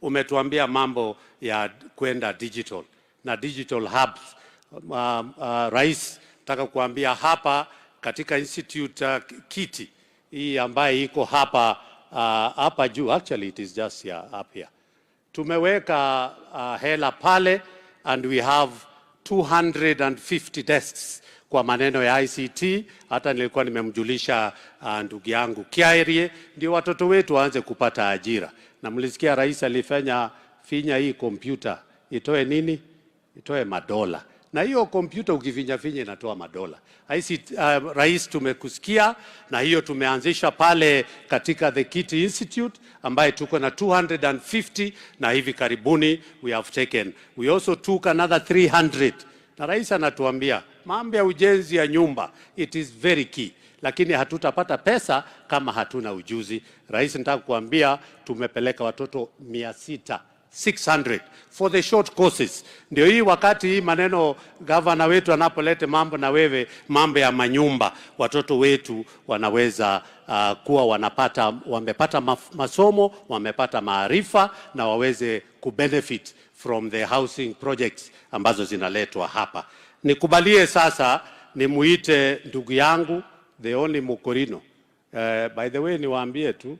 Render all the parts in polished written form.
umetuambia mambo ya kwenda digital na digital hubs. Rais, nataka kuambia hapa katika institute Kiti hii ambaye iko hapa juu, actually it is just here, up here, tumeweka hela pale, and we have 250 desks kwa maneno ya ICT. Hata nilikuwa nimemjulisha ndugu yangu Kiairie, ndio watoto wetu waanze kupata ajira. Na mlisikia rais alifanya finya hii kompyuta itoe nini? Itoe madola. Na hiyo kompyuta ukifinya inatoa madola. Rais, tumekusikia, na hiyo tumeanzisha pale katika the Kiti Institute ambaye tuko na 250, na hivi karibuni we also took another 300. Na rais anatuambia mambo ya ujenzi ya nyumba, it is very key, lakini hatutapata pesa kama hatuna ujuzi. Rais, nataka kuambia tumepeleka watoto 600 for the short courses. Ndio hii wakati hii maneno governor wetu anapolete mambo na wewe mambo ya manyumba, watoto wetu wanaweza kuwa wamepata masomo, wamepata maarifa, na waweze kubenefit from the housing projects ambazo zinaletwa hapa. Nikubalie sasa nimuite ndugu yangu the only Mukorino. By the way, niwaambie tu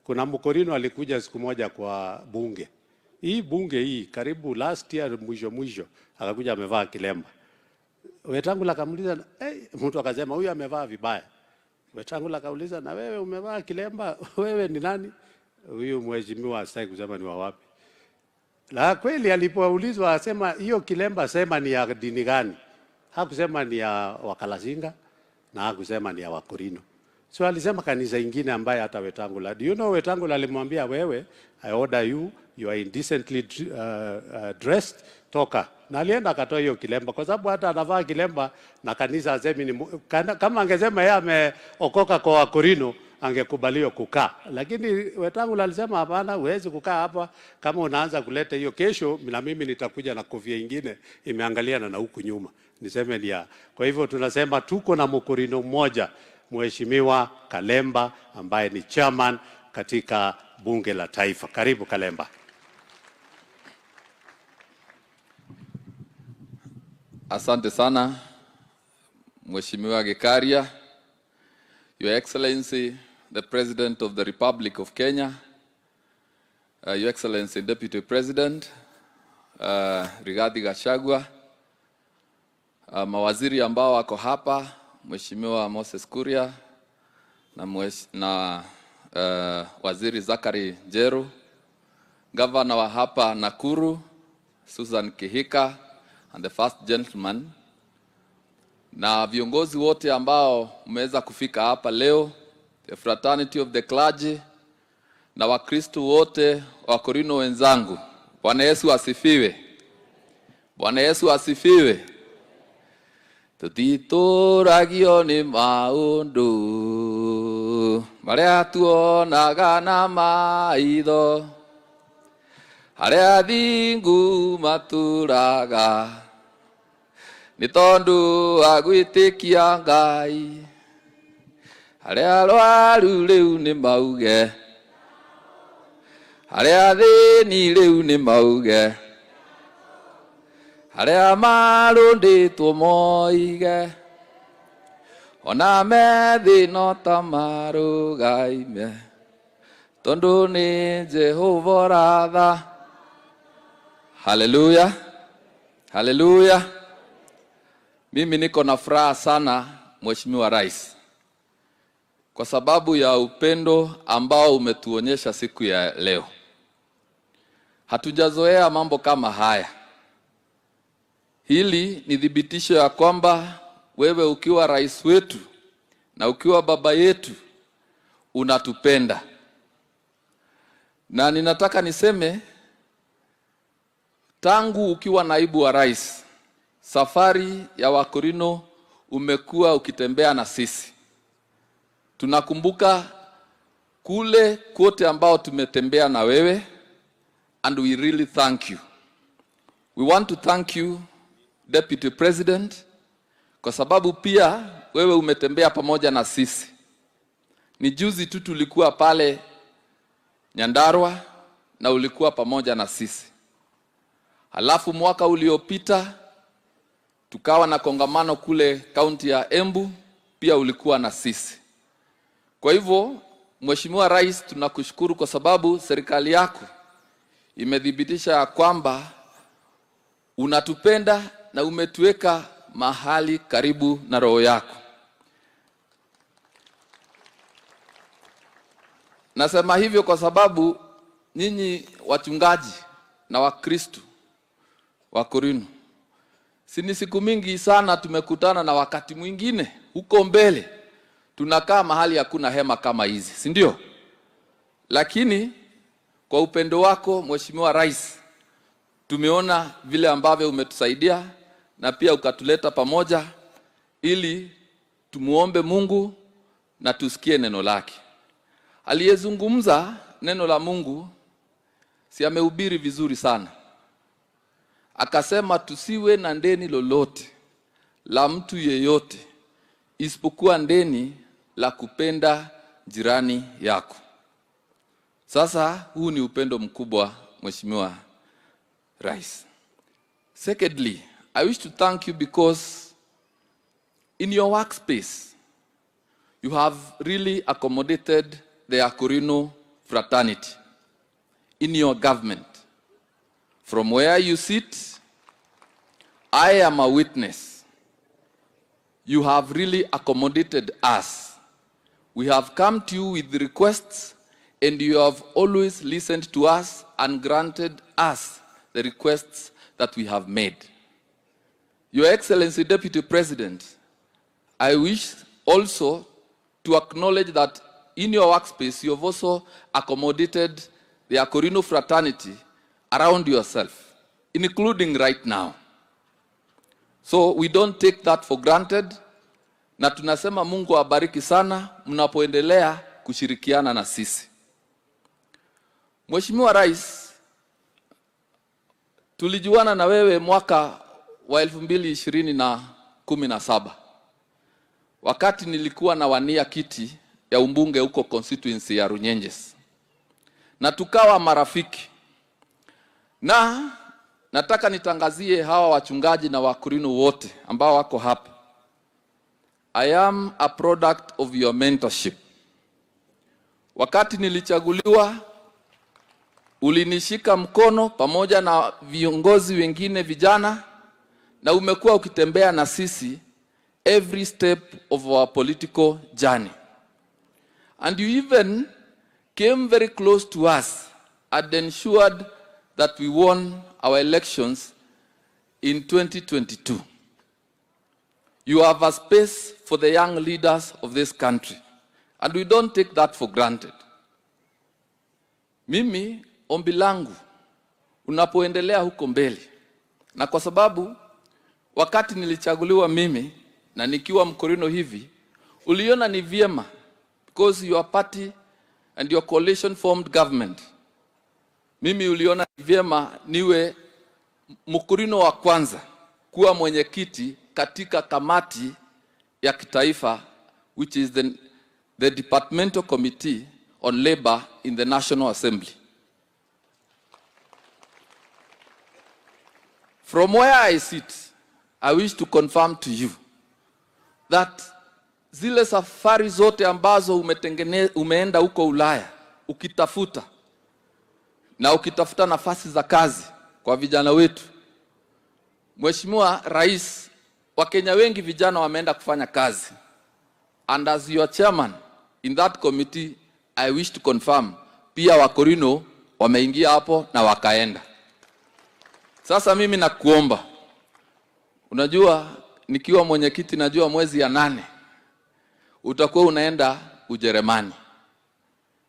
kuna Mukorino alikuja siku moja kwa bunge. Hii bunge hii karibu last year mwisho akakuja amevaa kilemba. Wetangula akamuuliza, mtu akasema huyu amevaa vibaya. Wetangula akauliza, na wewe umevaa kilemba, wewe ni nani? Huyu mheshimiwa asai kusema ni wa wapi. La kweli alipoulizwa asema hiyo kilemba sema ni ya dini gani? Hakusema ni ya Wakalasinga na hakusema ni ya Wakorino. So alisema kanisa ingine ambaye hata Wetangula. Do you know Wetangula alimwambia wewe, I order you are indecently dressed, toka. Na alienda akatoa hiyo kilemba kwa sababu hata anavaa kilemba na kanisa asemi ni kama angesema yeye ameokoka kwa Wakorino angekubaliwa kukaa. Lakini Wetangula alisema hapana, huwezi kukaa hapa kama unaanza kuleta hiyo. Kesho na mimi nitakuja na kofia ingine imeangaliana na huku nyuma. Niseme ni ya. Kwa hivyo tunasema tuko na Mukorino mmoja, Mheshimiwa Kalemba ambaye ni chairman katika bunge la taifa. Karibu Kalemba. Asante sana Mheshimiwa Gikaria, Your Excellency the President of the Republic of Kenya, Your Excellency Deputy President Rigathi Gachagua, mawaziri ambao wako hapa, Mheshimiwa Moses Kuria na Waziri Zakari Njeru, Governor wa hapa Nakuru Susan Kihika and the First Gentleman, na viongozi wote ambao mmeweza kufika hapa leo, the fraternity of the clergy, na Wakristo wote, Wakorino wenzangu. Bwana Yesu asifiwe. Bwana Yesu asifiwe. Tutituragio ni maundu maria tuonaga na maitho, haria thingu maturaga ni tondu agwitikia Ngai, haria arwaru riu ni mauge, haria thini riu ni mauge, haria marunditwo moige, ona methi no ta marugaime, tondu ni Jehova Ratha. Haleluya, haleluya. Mimi niko na furaha sana Mheshimiwa Rais, kwa sababu ya upendo ambao umetuonyesha siku ya leo. Hatujazoea mambo kama haya. Hili ni thibitisho ya kwamba wewe ukiwa rais wetu na ukiwa baba yetu unatupenda. Na ninataka niseme, tangu ukiwa naibu wa rais, safari ya Wakorino umekuwa ukitembea na sisi. Tunakumbuka kule kote ambao tumetembea na wewe, and we really thank you. We want to thank you, Deputy President, kwa sababu pia wewe umetembea pamoja na sisi. Ni juzi tu tulikuwa pale Nyandarua na ulikuwa pamoja na sisi. Halafu mwaka uliopita tukawa na kongamano kule kaunti ya Embu, pia ulikuwa na sisi. Kwa hivyo, Mheshimiwa Rais, tunakushukuru kwa sababu serikali yako imedhibitisha kwamba unatupenda na umetuweka mahali karibu na roho yako. Nasema hivyo kwa sababu nyinyi wachungaji na Wakristo wa Korino, si siku mingi sana tumekutana, na wakati mwingine huko mbele tunakaa mahali hakuna hema kama hizi, si ndio? Lakini kwa upendo wako Mheshimiwa Rais, tumeona vile ambavyo umetusaidia na pia ukatuleta pamoja ili tumuombe Mungu na tusikie neno lake. Aliyezungumza neno la Mungu si amehubiri vizuri sana. Akasema tusiwe na deni lolote la mtu yeyote isipokuwa deni la kupenda jirani yako. Sasa huu ni upendo mkubwa, Mheshimiwa Rais. Secondly, I wish to thank you because in your workspace you have really accommodated the Akorino fraternity in your government. From where you sit, I am a witness. You have really accommodated us. We have come to you with requests, and you have always listened to us and granted us the requests that we have made. Your Excellency Deputy President, I wish also to acknowledge that in your workspace you have also accommodated the Akorino fraternity around yourself, including right now. So we don't take that for granted, na tunasema Mungu awabariki sana mnapoendelea kushirikiana na sisi. Mheshimiwa Rais, tulijuana na wewe mwaka wa 2017 wakati nilikuwa na wania kiti ya umbunge huko constituency ya Runyenjes, na tukawa marafiki. Na nataka nitangazie hawa wachungaji na Wakorino wote ambao wako hapa, I am a product of your mentorship. Wakati nilichaguliwa, ulinishika mkono pamoja na viongozi wengine vijana, na umekuwa ukitembea na sisi every step of our political journey. And you even came very close to us and ensured that we won our elections in 2022. You have a space for the young leaders of this country, and we don't take that for granted. Mimi ombi langu unapoendelea huko mbele, na kwa sababu wakati nilichaguliwa mimi na nikiwa Mkorino hivi, uliona ni vyema, because your party and your coalition formed government, mimi uliona ni vyema niwe Mkorino wa kwanza kuwa mwenyekiti katika kamati ya kitaifa, which is the Departmental Committee on Labor in the National Assembly. From where I sit, I wish to confirm to you that zile safari zote ambazo umeenda huko Ulaya ukitafuta nafasi za kazi kwa vijana wetu, Mheshimiwa Rais, Wakenya wengi vijana wameenda kufanya kazi. And as your chairman in that committee, I wish to confirm pia Wakorino wameingia hapo na wakaenda. Sasa mimi nakuomba, unajua nikiwa mwenyekiti najua mwezi ya 8 utakuwa unaenda Ujerumani.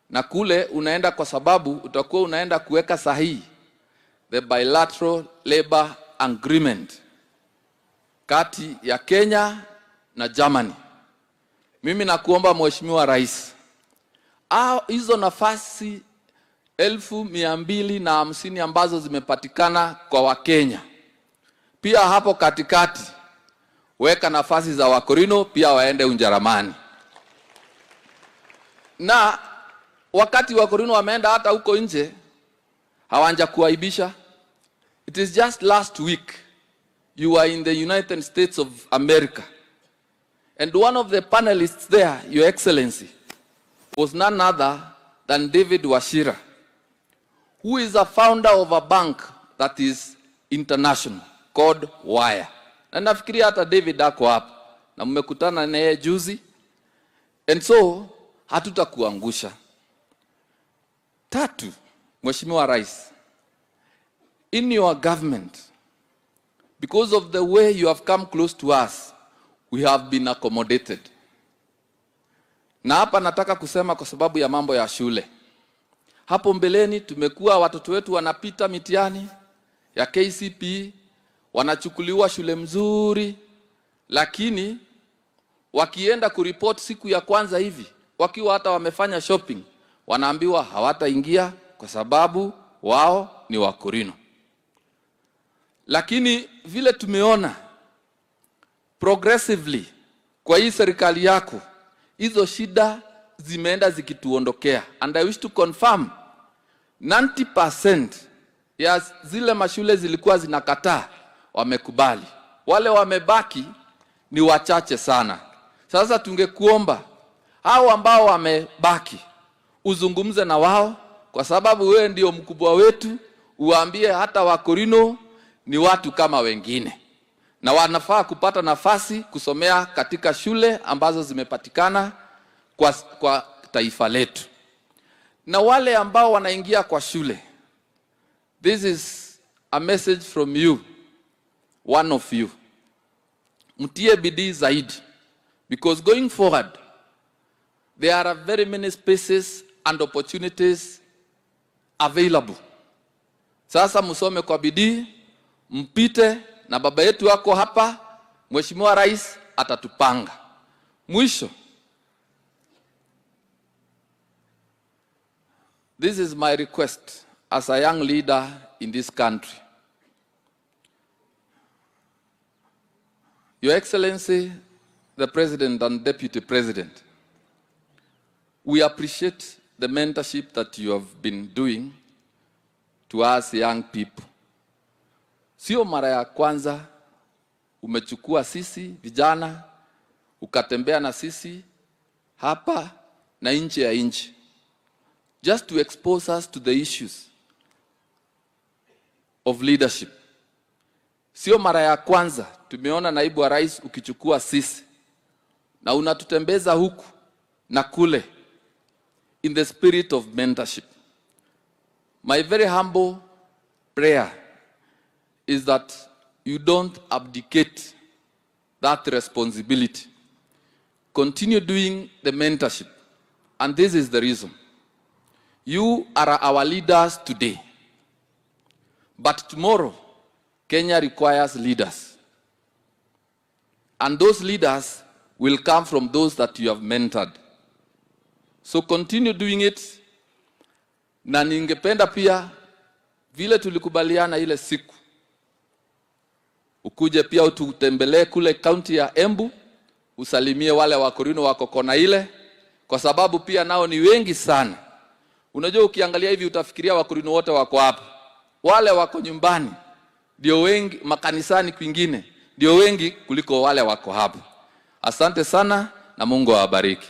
Na kule unaenda kwa sababu utakuwa unaenda kuweka sahihi the bilateral labor agreement kati ya Kenya na Germany. Mimi nakuomba Mheshimiwa Rais, hizo nafasi 1250 ambazo zimepatikana kwa Wakenya, pia hapo katikati weka nafasi za Wakorino pia waende Ujerumani. Na wakati Wakorino wameenda hata huko nje, Hawanja kuaibisha. It is just last week you were in the United States of America, and one of the panelists there, Your Excellency, was none other than David Wachira, who is a founder of a bank that is international called Wire. Na nafikiria hata David ako hapa na mmekutana naye juzi, and so hatutakuangusha. Tatu, Mheshimiwa Rais, in your government, because of the way you have come close to us, we have been accommodated. Na hapa nataka kusema kwa sababu ya mambo ya shule. Hapo mbeleni tumekuwa watoto wetu wanapita mitihani ya KCPE, wanachukuliwa shule mzuri, lakini wakienda kuripoti siku ya kwanza hivi, wakiwa hata wamefanya shopping, wanaambiwa hawataingia kwa sababu wao ni Wakorino. Lakini vile tumeona progressively kwa hii serikali yako, hizo shida zimeenda zikituondokea. And I wish to confirm 90% ya zile mashule zilikuwa zinakataa wamekubali. Wale wamebaki ni wachache sana. Sasa tungekuomba hao ambao wamebaki uzungumze na wao, kwa sababu wewe ndio mkubwa wetu, uambie hata Wakorino ni watu kama wengine na wanafaa kupata nafasi kusomea katika shule ambazo zimepatikana kwa taifa letu. Na wale ambao wanaingia kwa shule, this is a message from you, one of you. Mtie bidii zaidi, because going forward there are very many spaces and opportunities available. Sasa musome kwa bidii, mpite, na baba yetu wako hapa, Mheshimiwa Rais atatupanga. Mwisho, this is my request as a young leader in this country. Your Excellency, the President and Deputy President, we appreciate the mentorship that you have been doing to us young people. Sio mara ya kwanza umechukua sisi vijana ukatembea na sisi hapa na nje ya nchi, just to expose us to the issues of leadership. Sio mara ya kwanza tumeona naibu wa rais ukichukua sisi na unatutembeza huku na kule in the spirit of mentorship. My very humble prayer is that you don't abdicate that responsibility. Continue doing the mentorship. And this is the reason. You are our leaders today. But tomorrow, Kenya requires leaders. And those leaders will come from those that you have mentored. So continue doing it. Na ningependa pia vile tulikubaliana ile siku, ukuje pia ututembelee kule kaunti ya Embu, usalimie wale Wakorino wako kona ile, kwa sababu pia nao ni wengi sana. Unajua ukiangalia hivi utafikiria Wakorino wote wako hapa. Wale wako nyumbani ndio wengi, makanisani kwingine ndio wengi kuliko wale wako hapa. Asante sana na Mungu awabariki.